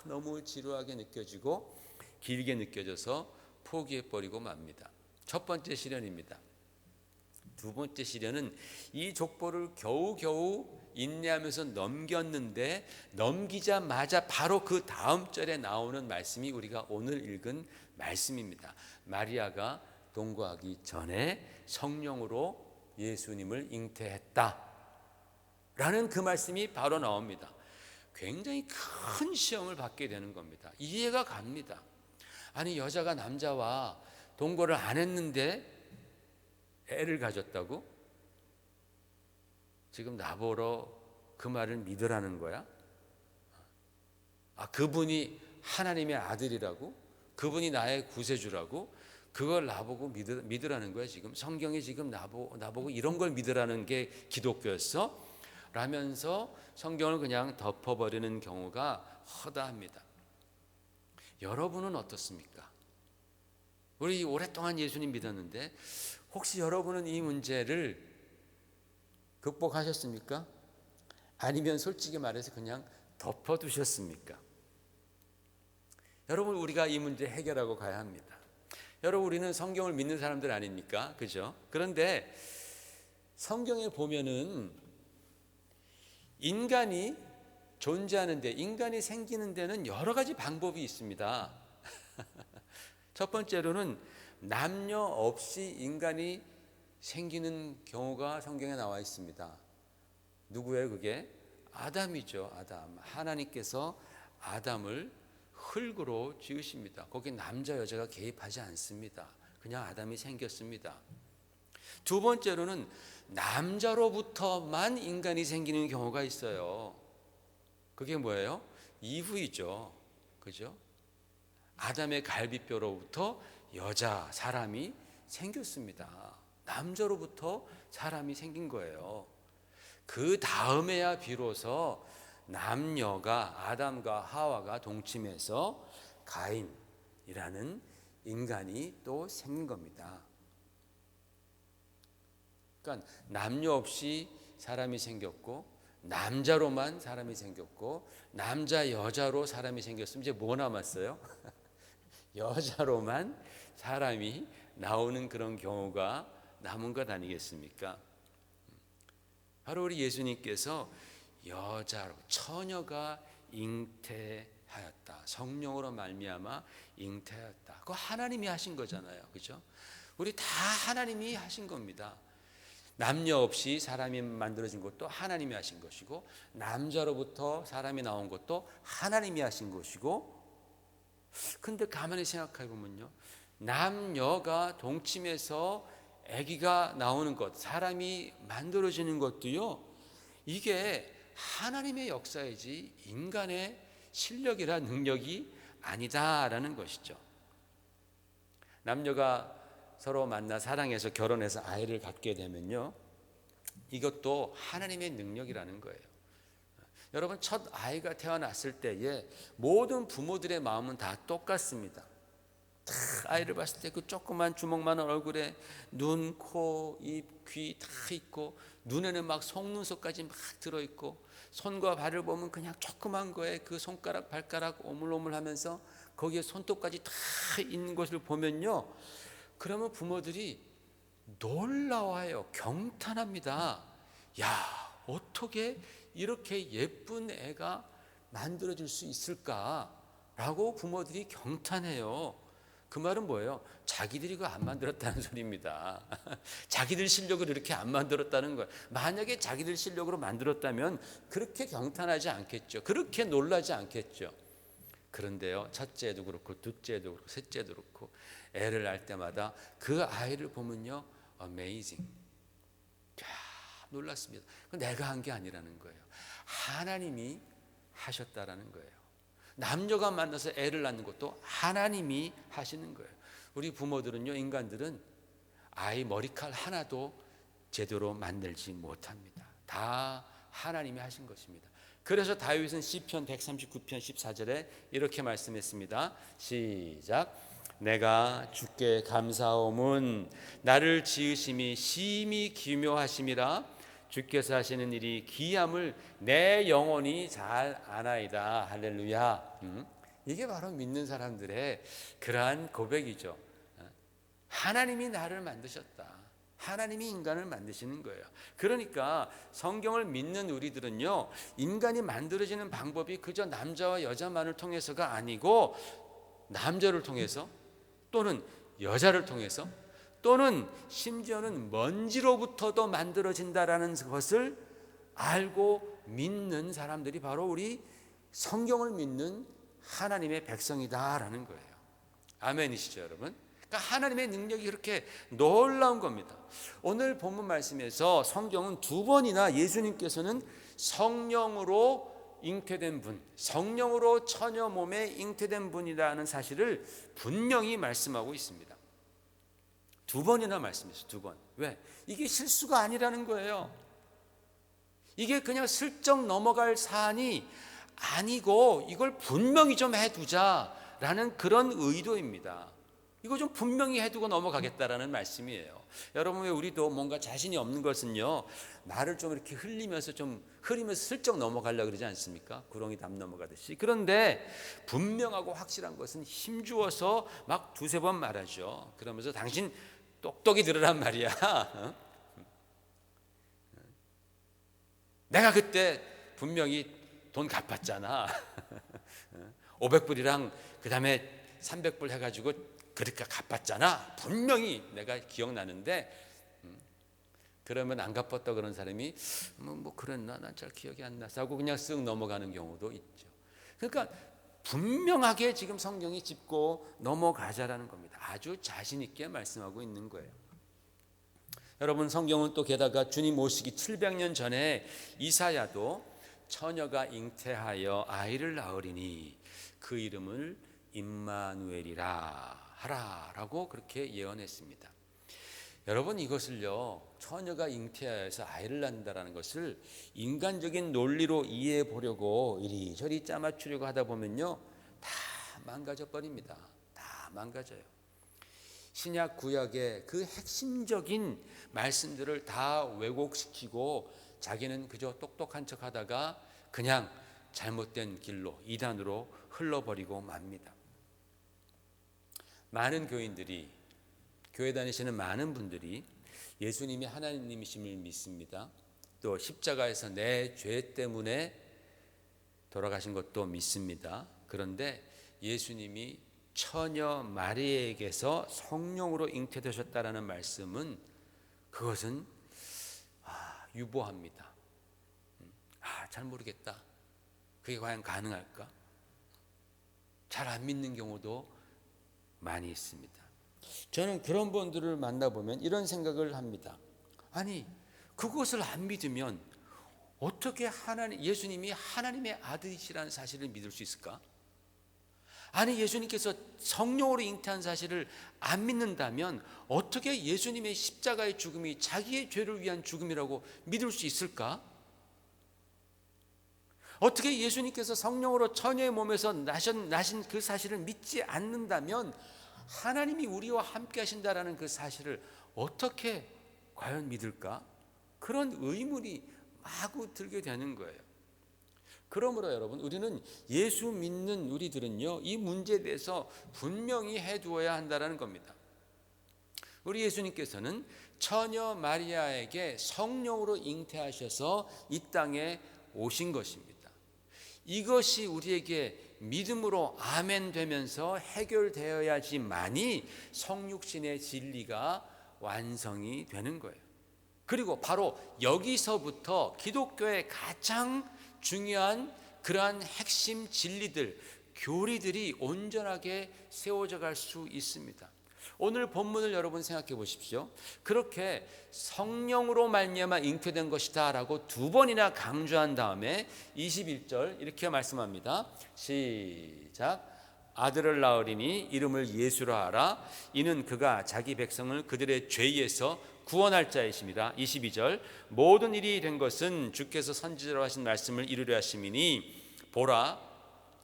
너무 지루하게 느껴지고 길게 느껴져서 포기해버리고 맙니다. 첫 번째 시련입니다. 두 번째 시련은 이 족보를 겨우겨우 인내하면서 넘겼는데 넘기자마자 바로 그 다음 절에 나오는 말씀이 우리가 오늘 읽은 말씀입니다. 마리아가 동거하기 전에 성령으로 예수님을 잉태했다 라는 그 말씀이 바로 나옵니다. 굉장히 큰 시험을 받게 되는 겁니다. 이해가 갑니다. 아니, 여자가 남자와 동거를 안 했는데 애를 가졌다고? 지금 나보러 그 말을 믿으라는 거야? 그분이 하나님의 아들이라고? 그분이 나의 구세주라고? 그걸 나보고 믿으라는 거야 지금? 성경이 지금 나보고 이런 걸 믿으라는 게 기독교였어? 라면서 성경을 그냥 덮어버리는 경우가 허다합니다. 여러분은 어떻습니까? 우리 오랫동안 예수님 믿었는데 혹시 여러분은 이 문제를 극복하셨습니까? 아니면 솔직히 말해서 그냥 덮어두셨습니까? 여러분, 우리가 이 문제 해결하고 가야 합니다. 여러분, 우리는 성경을 믿는 사람들 아닙니까? 그죠? 그런데 성경에 보면은 인간이 존재하는데, 인간이 생기는 데는 여러 가지 방법이 있습니다. 첫 번째로는 남녀 없이 인간이 생기는 경우가 성경에 나와 있습니다. 누구예요 그게? 아담이죠. 아담. 하나님께서 아담을 흙으로 지으십니다. 거기 남자 여자가 개입하지 않습니다. 그냥 아담이 생겼습니다. 두 번째로는 남자로부터만 인간이 생기는 경우가 있어요. 그게 뭐예요? 이후이죠. 그죠? 아담의 갈비뼈로부터 여자, 사람이 생겼습니다. 남자로부터 사람이 생긴 거예요. 그 다음에야 비로소 남녀가, 아담과 하와가 동침해서 가인이라는 인간이 또 생긴 겁니다. 그러니까 남녀 없이 사람이 생겼고, 남자로만 사람이 생겼고, 남자 여자로 사람이 생겼으면 이제 뭐 남았어요? 여자로만 사람이 나오는 그런 경우가 남은 것 아니겠습니까? 바로 우리 예수님께서 여자로, 처녀가 잉태하였다. 성령으로 말미암아 잉태하였다. 그거 하나님이 하신 거잖아요. 그죠? 우리 다 하나님이 하신 겁니다. 남녀 없이 사람이 만들어진 것도 하나님이 하신 것이고, 남자로부터 사람이 나온 것도 하나님이 하신 것이고, 근데 가만히 생각해 보면요, 남녀가 동침해서 아기가 나오는 것, 사람이 만들어지는 것도요, 이게 하나님의 역사이지 인간의 실력이라 능력이 아니다라는 것이죠. 남녀가 서로 만나 사랑해서 결혼해서 아이를 갖게 되면요, 이것도 하나님의 능력이라는 거예요. 여러분, 첫 아이가 태어났을 때에 모든 부모들의 마음은 다 똑같습니다. 다 아이를 봤을 때 그 조그만 주먹만한 얼굴에 눈, 코, 입, 귀 다 있고, 눈에는 막 속눈썹까지 막 들어있고, 손과 발을 보면 그냥 조그만 거에 그 손가락, 발가락 오물오물하면서 거기에 손톱까지 다 있는 것을 보면요, 그러면 부모들이 놀라워요. 경탄합니다. 야, 어떻게 이렇게 예쁜 애가 만들어질 수 있을까라고 부모들이 경탄해요. 그 말은 뭐예요? 자기들이 그거 안 만들었다는 소리입니다. 자기들 실력으로 이렇게 안 만들었다는 거예요. 만약에 자기들 실력으로 만들었다면 그렇게 경탄하지 않겠죠. 그렇게 놀라지 않겠죠. 그런데요, 첫째도 그렇고 둘째도 그렇고 셋째도 그렇고 애를 낳을 때마다 그 아이를 보면요, amazing, 놀랐습니다. 내가 한 게 아니라는 거예요. 하나님이 하셨다라는 거예요. 남녀가 만나서 애를 낳는 것도 하나님이 하시는 거예요. 우리 부모들은요, 인간들은 아이 머리칼 하나도 제대로 만들지 못합니다. 다 하나님이 하신 것입니다. 그래서 다윗은 시편 139편 14절에 이렇게 말씀했습니다. 시작. 내가 주께 감사함은 나를 지으심이 심히 기묘하심이라. 주께서 하시는 일이 기함을 내 영혼이 잘 아나이다. 할렐루야. 이게 바로 믿는 사람들의 그러한 고백이죠. 하나님이 나를 만드셨다. 하나님이 인간을 만드시는 거예요. 그러니까 성경을 믿는 우리들은요, 인간이 만들어지는 방법이 그저 남자와 여자만을 통해서가 아니고 남자를 통해서 또는 여자를 통해서 또는 심지어는 먼지로부터도 만들어진다라는 것을 알고 믿는 사람들이 바로 우리 성경을 믿는 하나님의 백성이다라는 거예요. 아멘이시죠, 여러분? 그러니까 하나님의 능력이 그렇게 놀라운 겁니다. 오늘 본문 말씀에서 성경은 두 번이나 예수님께서는 성령으로 잉태된 분, 성령으로 처녀 몸에 잉태된 분이라는 사실을 분명히 말씀하고 있습니다. 두 번이나 말씀했어요. 두 번. 왜? 이게 실수가 아니라는 거예요. 이게 그냥 슬쩍 넘어갈 사안이 아니고 이걸 분명히 좀 해두자라는 그런 의도입니다. 이거 좀 분명히 해두고 넘어가겠다라는 말씀이에요. 여러분, 왜 우리도 뭔가 자신이 없는 것은요, 말을 좀 이렇게 흘리면서 슬쩍 넘어가려고 그러지 않습니까? 구렁이 담 넘어가듯이. 그런데 분명하고 확실한 것은 힘주어서 막 두세 번 말하죠. 그러면서 당신 똑똑히 들으란 말이야. 내가 그때 분명히 돈 갚았잖아. 500불이랑 그 다음에 300불 해가지고 그렇게 갚았잖아. 분명히 내가 기억나는데, 그러면 안 갚았다 그런 사람이 뭐 그랬나, 난 잘 기억이 안 나서 하고 그냥 쓱 넘어가는 경우도 있죠. 그러니까 분명하게 지금 성경이 짚고 넘어가자라는 겁니다. 아주 자신 있게 말씀하고 있는 거예요. 여러분, 성경은 또 게다가 주님 오시기 700년 전에 이사야도 처녀가 잉태하여 아이를 낳으리니 그 이름을 임마누엘이라 하라라고 그렇게 예언했습니다. 여러분, 이것을요, 처녀가 잉태하여서 아이를 낳는다라는 것을 인간적인 논리로 이해해 보려고 이리저리 짜맞추려고 하다 보면요, 다 망가져 버립니다. 다 망가져요. 신약 구약의 그 핵심적인 말씀들을 다 왜곡시키고 자기는 그저 똑똑한 척 하다가 그냥 잘못된 길로, 이단으로 흘러버리고 맙니다. 많은 교인들이, 교회 다니시는 많은 분들이 예수님이 하나님이심을 믿습니다. 또 십자가에서 내 죄 때문에 돌아가신 것도 믿습니다. 그런데 예수님이 처녀 마리아에게서 성령으로 잉태되셨다라는 말씀은, 그것은 유보합니다. 잘 모르겠다. 그게 과연 가능할까? 잘 안 믿는 경우도 많이 있습니다. 저는 그런 분들을 만나보면 이런 생각을 합니다. 아니, 그것을 안 믿으면 어떻게 예수님이 하나님의 아들이시라는 사실을 믿을 수 있을까? 아니, 예수님께서 성령으로 잉태한 사실을 안 믿는다면 어떻게 예수님의 십자가의 죽음이 자기의 죄를 위한 죽음이라고 믿을 수 있을까? 어떻게 예수님께서 성령으로 처녀의 몸에서 나신 그 사실을 믿지 않는다면 하나님이 우리와 함께 하신다라는 그 사실을 어떻게 과연 믿을까? 그런 의문이 마구 들게 되는 거예요. 그러므로 여러분, 우리는 예수 믿는 우리들은요, 이 문제에 대해서 분명히 해두어야 한다는 겁니다. 우리 예수님께서는 처녀 마리아에게 성령으로 잉태하셔서 이 땅에 오신 것입니다. 이것이 우리에게 믿음으로 아멘 되면서 해결되어야지만이 성육신의 진리가 완성이 되는 거예요. 그리고 바로 여기서부터 기독교의 가장 중요한 그러한 핵심 진리들, 교리들이 온전하게 세워져 갈 수 있습니다. 오늘 본문을 여러분 생각해 보십시오. 그렇게 성령으로 말미암아 잉태된 것이다 라고 두 번이나 강조한 다음에 21절 이렇게 말씀합니다. 시작. 아들을 낳으리니 이름을 예수라 하라. 이는 그가 자기 백성을 그들의 죄에서 구원할 자이십니다. 22절. 모든 일이 된 것은 주께서 선지자로 하신 말씀을 이루려 하심이니 보라,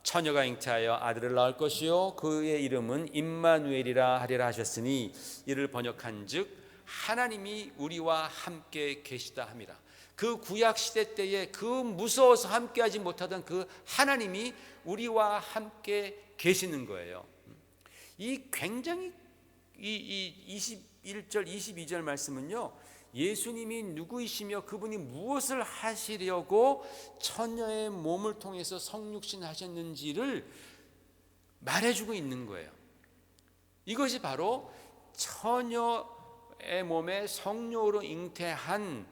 처녀가 잉태하여 아들을 낳을 것이요 그의 이름은 임마누엘이라 하리라 하셨으니 이를 번역한즉 하나님이 우리와 함께 계시다 함이라. 그 구약 시대 때에 그 무서워서 함께하지 못하던 그 하나님이 우리와 함께 계시는 거예요. 이 굉장히 이 21절 22절 말씀은요, 예수님이 누구이시며 그분이 무엇을 하시려고 처녀의 몸을 통해서 성육신 하셨는지를 말해주고 있는 거예요. 이것이 바로 처녀의 몸에 성령으로 잉태한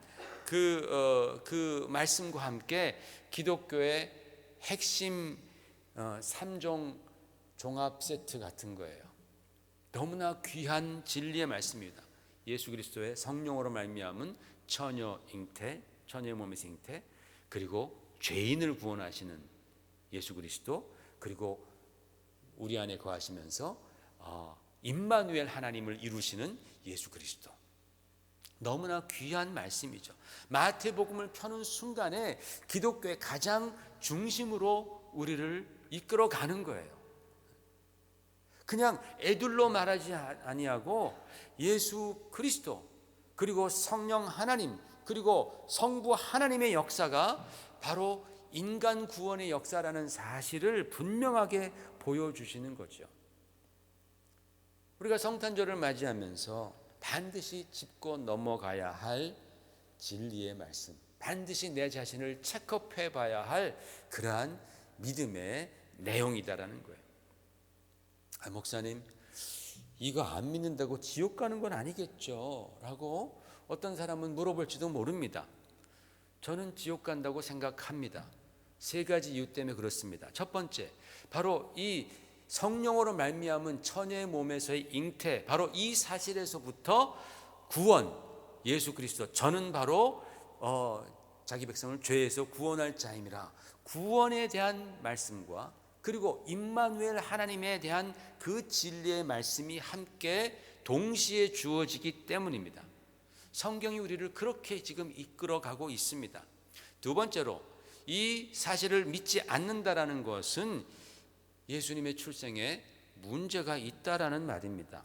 그 말씀과 함께 기독교의 핵심 3종 종합 세트 같은 거예요. 너무나 귀한 진리의 말씀입니다. 예수 그리스도의 성령으로 말미암은 처녀 잉태, 처녀의 몸에서 잉태, 그리고 죄인을 구원하시는 예수 그리스도, 그리고 우리 안에 거하시면서 임마누엘 하나님을 이루시는 예수 그리스도. 너무나 귀한 말씀이죠. 마태복음을 펴는 순간에 기독교의 가장 중심으로 우리를 이끌어가는 거예요. 그냥 애들로 말하지 아니하고 예수 그리스도, 그리고 성령 하나님, 그리고 성부 하나님의 역사가 바로 인간 구원의 역사라는 사실을 분명하게 보여주시는 거죠. 우리가 성탄절을 맞이하면서 반드시 짚고 넘어가야 할 진리의 말씀, 반드시 내 자신을 체크업해 봐야 할 그러한 믿음의 내용이다라는 거예요. 목사님, 이거 안 믿는다고 지옥 가는 건 아니겠죠? 라고 어떤 사람은 물어볼지도 모릅니다. 저는 지옥 간다고 생각합니다. 세 가지 이유 때문에 그렇습니다. 첫 번째, 바로 이 성령으로 말미암은 처녀의 몸에서의 잉태, 바로 이 사실에서부터 구원, 예수 그리스도, 저는 바로 자기 백성을 죄에서 구원할 자임이라, 구원에 대한 말씀과 그리고 임마누엘 하나님에 대한 그 진리의 말씀이 함께 동시에 주어지기 때문입니다. 성경이 우리를 그렇게 지금 이끌어가고 있습니다. 두 번째로, 이 사실을 믿지 않는다라는 것은 예수님의 출생에 문제가 있다라는 말입니다.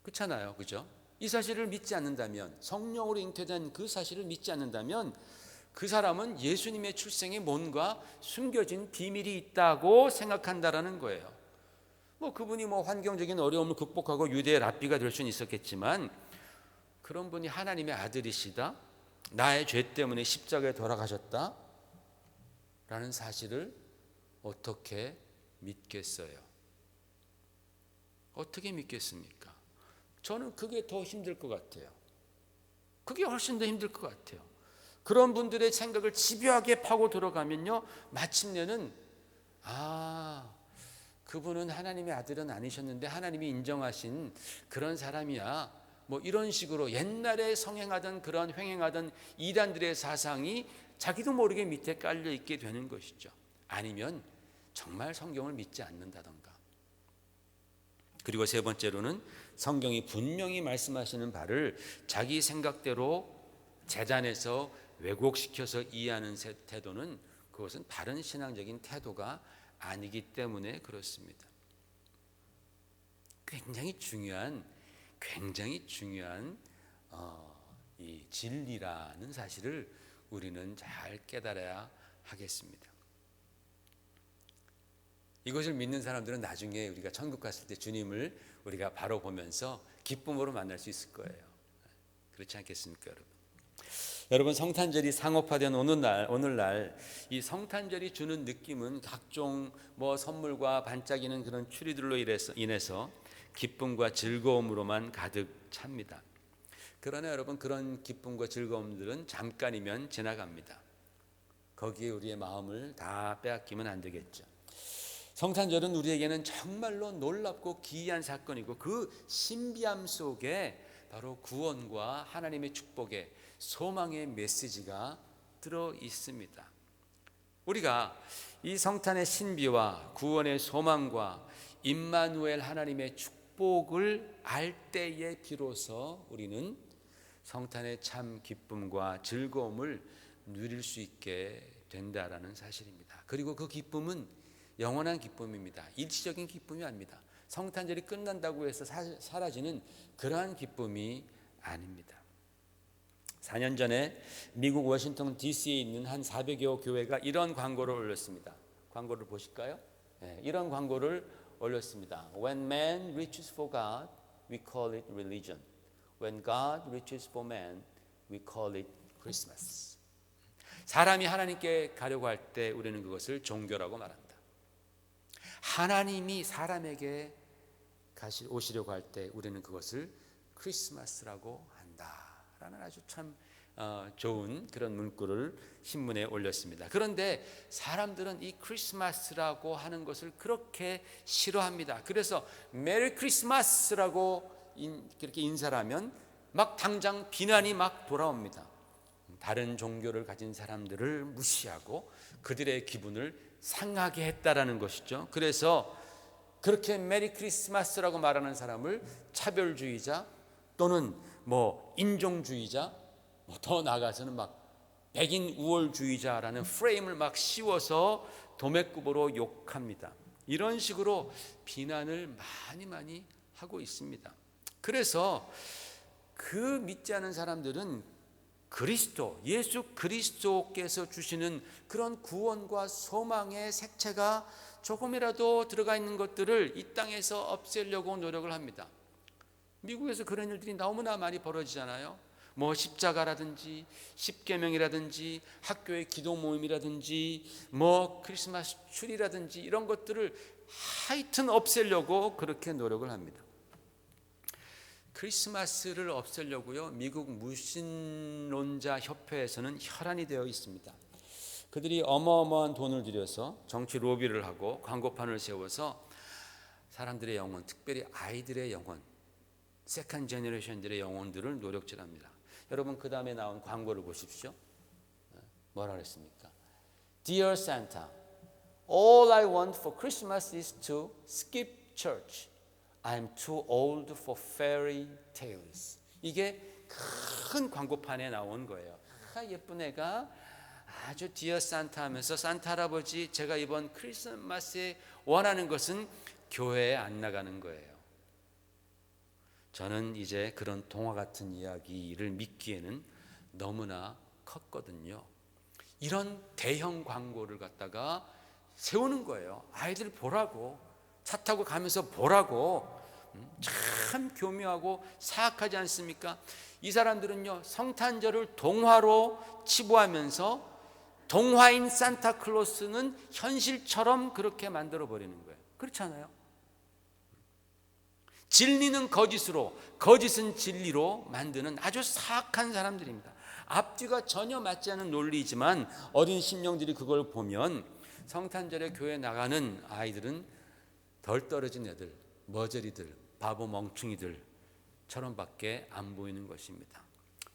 그렇잖아요, 그죠? 이 사실을 믿지 않는다면, 성령으로 잉태된 그 사실을 믿지 않는다면 그 사람은 예수님의 출생에 뭔가 숨겨진 비밀이 있다고 생각한다라는 거예요. 그분이 환경적인 어려움을 극복하고 유대의 랍비가 될 수는 있었겠지만, 그런 분이 하나님의 아들이시다, 나의 죄 때문에 십자가에 돌아가셨다 라는 사실을 어떻게 믿겠어요? 어떻게 믿겠습니까? 저는 그게 더 힘들 것 같아요. 그게 훨씬 더 힘들 것 같아요. 그런 분들의 생각을 집요하게 파고 들어가면요, 마침내는 그분은 하나님의 아들은 아니셨는데 하나님이 인정하신 그런 사람이야, 이런 식으로 옛날에 성행하던 그런 횡행하던 이단들의 사상이 자기도 모르게 밑에 깔려 있게 되는 것이죠. 아니면 정말 성경을 믿지 않는다던가. 그리고 세 번째로는, 성경이 분명히 말씀하시는 바를 자기 생각대로 재단에서 왜곡시켜서 이해하는 태도는, 그것은 바른 신앙적인 태도가 아니기 때문에 그렇습니다. 굉장히 중요한 이 진리라는 사실을 우리는 잘 깨달아야 하겠습니다. 이것을 믿는 사람들은 나중에 우리가 천국 갔을 때 주님을 우리가 바로 보면서 기쁨으로 만날 수 있을 거예요. 그렇지 않겠습니까, 여러분? 여러분, 성탄절이 상업화된 오늘날 이 성탄절이 주는 느낌은 각종 선물과 반짝이는 그런 추리들로 인해서 기쁨과 즐거움으로만 가득 찹니다. 그러나 여러분, 그런 기쁨과 즐거움들은 잠깐이면 지나갑니다. 거기에 우리의 마음을 다 빼앗기면 안 되겠죠. 성탄절은 우리에게는 정말로 놀랍고 기이한 사건이고, 그 신비함 속에 바로 구원과 하나님의 축복의 소망의 메시지가 들어 있습니다. 우리가 이 성탄의 신비와 구원의 소망과 임마누엘 하나님의 축복을 알 때에 비로소 우리는 성탄의 참 기쁨과 즐거움을 누릴 수 있게 된다라는 사실입니다. 그리고 그 기쁨은 영원한 기쁨입니다. 일시적인 기쁨이 아닙니다. 성탄절이 끝난다고 해서 사라지는 그러한 기쁨이 아닙니다. 4년 전에 미국 워싱턴 DC에 있는 한 400여 교회가 이런 광고를 올렸습니다. 광고를 보실까요? 네, 이런 광고를 올렸습니다. When man reaches for God, we call it religion. When God reaches for man, we call it Christmas. 사람이 하나님께 가려고 할 때 우리는 그것을 종교라고 말합니다. 하나님이 사람에게 오시려고 할 때 우리는 그것을 크리스마스라고 한다라는 아주 참 좋은 그런 문구를 신문에 올렸습니다. 그런데 사람들은 이 크리스마스라고 하는 것을 그렇게 싫어합니다. 그래서 메리 크리스마스라고 그렇게 인사를 하면 막 당장 비난이 막 돌아옵니다. 다른 종교를 가진 사람들을 무시하고 그들의 기분을 상하게 했다라는 것이죠. 그래서 그렇게 메리 크리스마스라고 말하는 사람을 차별주의자 또는 인종주의자, 더 나아가서는 막 백인 우월주의자라는 프레임을 막 씌워서 도매급으로 욕합니다. 이런 식으로 비난을 많이 하고 있습니다. 그래서 그 믿지 않은 사람들은 예수 그리스도께서 주시는 그런 구원과 소망의 색채가 조금이라도 들어가 있는 것들을 이 땅에서 없애려고 노력을 합니다. 미국에서 그런 일들이 너무나 많이 벌어지잖아요. 십자가라든지 십계명이라든지 학교의 기도 모임이라든지 크리스마스 추리라든지 이런 것들을 하여튼 없애려고 그렇게 노력을 합니다. 크리스마스를 없애려고요, 미국 무신론자 협회에서는 혈안이 되어 있습니다. 그들이 어마어마한 돈을 들여서 정치 로비를 하고 광고판을 세워서 사람들의 영혼, 특별히 아이들의 영혼, 세컨 제너레이션들의 영혼들을 노력질합니다. 여러분 그 다음에 나온 광고를 보십시오. 뭐라 그랬습니까? Dear Santa, all I want for Christmas is to skip church. I'm too old for fairy tales. 이게 큰 광고판에 나온 거예요. 예쁜 애가 아주 Dear Santa 하면서 산타 할아버지, 제가 이번 크리스마스에 원하는 것은 교회에 안 나가는 거예요. 저는 이제 그런 동화 같은 이야기를 믿기에는 너무나 컸거든요. 이런 대형 광고를 갖다가 세우는 거예요. 아이들 보라고, 차 타고 가면서 보라고. 참 교묘하고 사악하지 않습니까? 이 사람들은요, 성탄절을 동화로 치부하면서 동화인 산타클로스는 현실처럼 그렇게 만들어 버리는 거예요. 그렇지 않아요? 진리는 거짓으로, 거짓은 진리로 만드는 아주 사악한 사람들입니다. 앞뒤가 전혀 맞지 않은 논리이지만 어린 심령들이 그걸 보면 성탄절에 교회 나가는 아이들은 덜 떨어진 애들, 머저리들, 바보 멍충이들처럼 밖에 안 보이는 것입니다.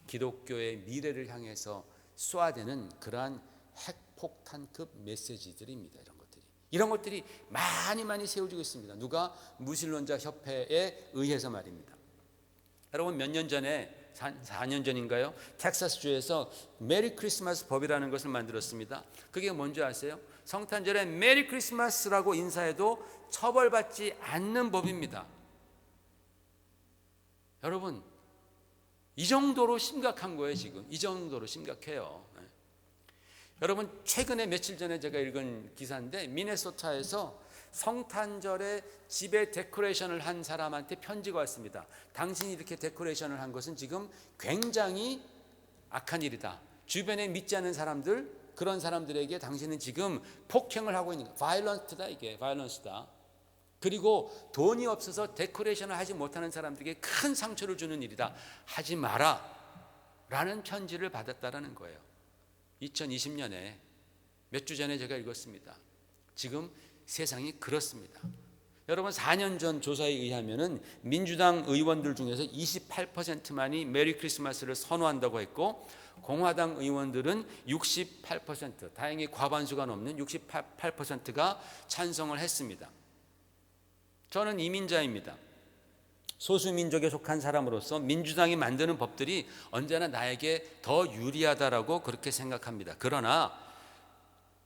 기독교의 미래를 향해서 쏘아대는 그러한 핵폭탄급 메시지들입니다. 이런 것들이 많이 세워지고 있습니다. 누가? 무신론자 협회에 의해서 말입니다. 여러분 몇 년 전에 4년 전인가요? 텍사스주에서 메리 크리스마스 법이라는 것을 만들었습니다. 그게 뭔지 아세요? 성탄절에 메리 크리스마스라고 인사해도 처벌받지 않는 법입니다. 여러분 이 정도로 심각한 거예요. 지금 이 정도로 심각해요. 여러분 최근에 며칠 전에 제가 읽은 기사인데 미네소타에서 성탄절에 집에 데코레이션을 한 사람한테 편지가 왔습니다. 당신이 이렇게 데코레이션을 한 것은 지금 굉장히 악한 일이다. 주변에 믿지 않는 사람들, 그런 사람들에게 당신은 지금 폭행을 하고 있는 거야. 바이런스다, 이게 바이런스다. 그리고 돈이 없어서 데코레이션을 하지 못하는 사람들에게 큰 상처를 주는 일이다. 하지 마라 라는 편지를 받았다라는 거예요. 2020년에 몇 주 전에 제가 읽었습니다. 지금 세상이 그렇습니다. 여러분 4년 전 조사에 의하면 민주당 의원들 중에서 28%만이 메리 크리스마스를 선호한다고 했고 공화당 의원들은 68%, 다행히 과반수가 넘는 68%가 찬성을 했습니다. 저는 이민자입니다. 소수민족에 속한 사람으로서 민주당이 만드는 법들이 언제나 나에게 더 유리하다라고 그렇게 생각합니다. 그러나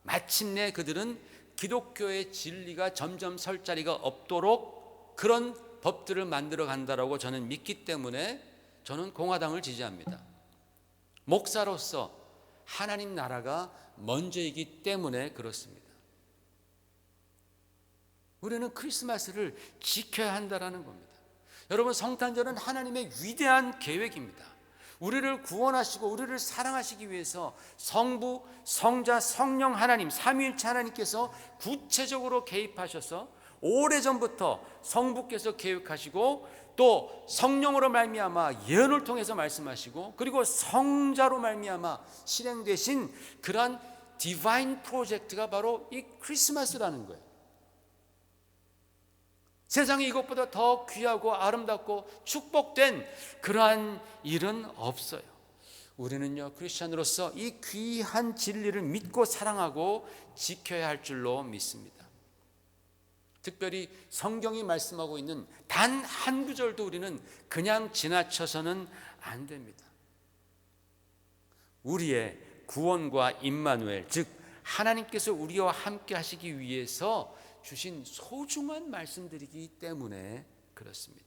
마침내 그들은 기독교의 진리가 점점 설 자리가 없도록 그런 법들을 만들어 간다라고 저는 믿기 때문에 저는 공화당을 지지합니다. 목사로서 하나님 나라가 먼저이기 때문에 그렇습니다. 우리는 크리스마스를 지켜야 한다는 겁니다. 여러분, 성탄절은 하나님의 위대한 계획입니다. 우리를 구원하시고 우리를 사랑하시기 위해서 성부, 성자, 성령 하나님, 삼위일체 하나님께서 구체적으로 개입하셔서 오래전부터 성부께서 계획하시고 또 성령으로 말미암아 예언을 통해서 말씀하시고 그리고 성자로 말미암아 실행되신 그러한 디바인 프로젝트가 바로 이 크리스마스라는 거예요. 세상에 이것보다 더 귀하고 아름답고 축복된 그러한 일은 없어요. 우리는요, 크리스찬으로서 이 귀한 진리를 믿고 사랑하고 지켜야 할 줄로 믿습니다. 특별히 성경이 말씀하고 있는 단 한 구절도 우리는 그냥 지나쳐서는 안 됩니다. 우리의 구원과 임마누엘, 즉 하나님께서 우리와 함께 하시기 위해서 주신 소중한 말씀들이기 때문에 그렇습니다.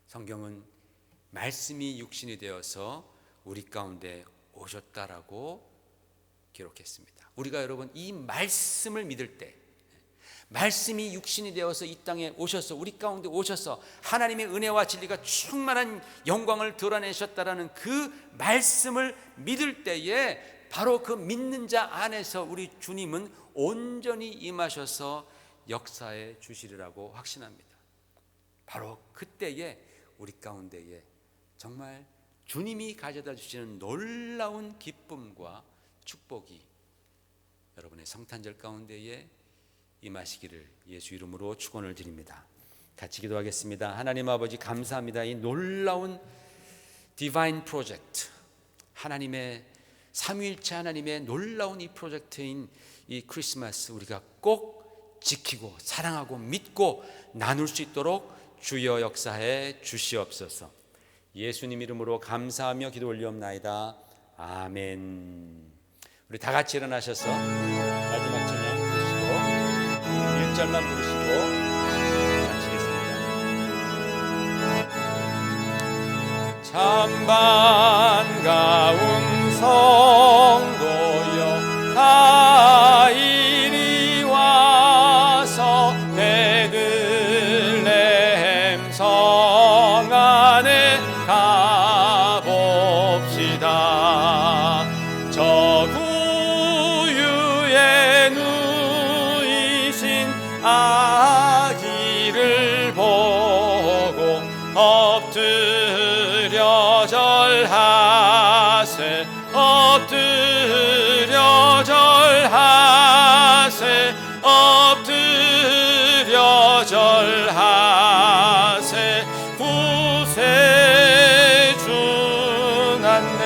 성경은 말씀이 육신이 되어서 우리 가운데 오셨다라고 기록했습니다. 우리가 여러분 이 말씀을 믿을 때, 말씀이 육신이 되어서 이 땅에 오셔서 우리 가운데 오셔서 하나님의 은혜와 진리가 충만한 영광을 드러내셨다라는 그 말씀을 믿을 때에 바로 그 믿는 자 안에서 우리 주님은 온전히 임하셔서 역사해 주시리라고 확신합니다. 바로 그때에 우리 가운데에 정말 주님이 가져다 주시는 놀라운 기쁨과 축복이 여러분의 성탄절 가운데에 임하시기를 예수 이름으로 축원을 드립니다. 같이 기도하겠습니다. 하나님 아버지, 감사합니다. 이 놀라운 디바인 프로젝트, 하나님의 삼위일체 하나님의 놀라운 이 프로젝트인 이 크리스마스, 우리가 꼭 지키고 사랑하고 믿고 나눌 수 있도록 주여 역사해 주시옵소서. 예수님 이름으로 감사하며 기도 올리옵나이다. 아멘. 우리 다 같이 일어나셔서 마지막 찬양 부르시고 1절만 부르시고 마치겠습니다. 참 반가운 성도여 다 이리 와서 베들레헴 성 안에 가봅시다. 저 구유에 누이신 아기를 보고 엎드려 절하세, 엎드려 절하세, 엎드려 절하세. 구세주 났네.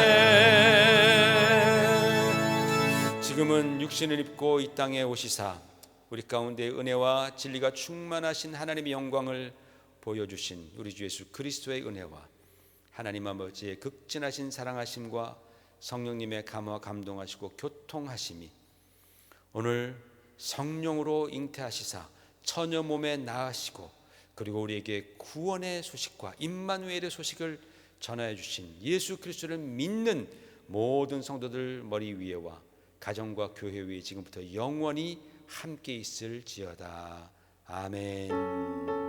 지금은 육신을 입고 이 땅에 오시사 우리 가운데 은혜와 진리가 충만하신 하나님의 영광을 보여주신 우리 주 예수 그리스도의 은혜와 하나님 아버지의 극진하신 사랑하심과 성령님의 감화 감동하시고 교통하심이 오늘 성령으로 잉태하시사 처녀 몸에 나으시고 그리고 우리에게 구원의 소식과 임마누엘의 소식을 전하여 주신 예수 그리스도를 믿는 모든 성도들 머리 위에와 가정과 교회 위에 지금부터 영원히 함께 있을지어다. 아멘.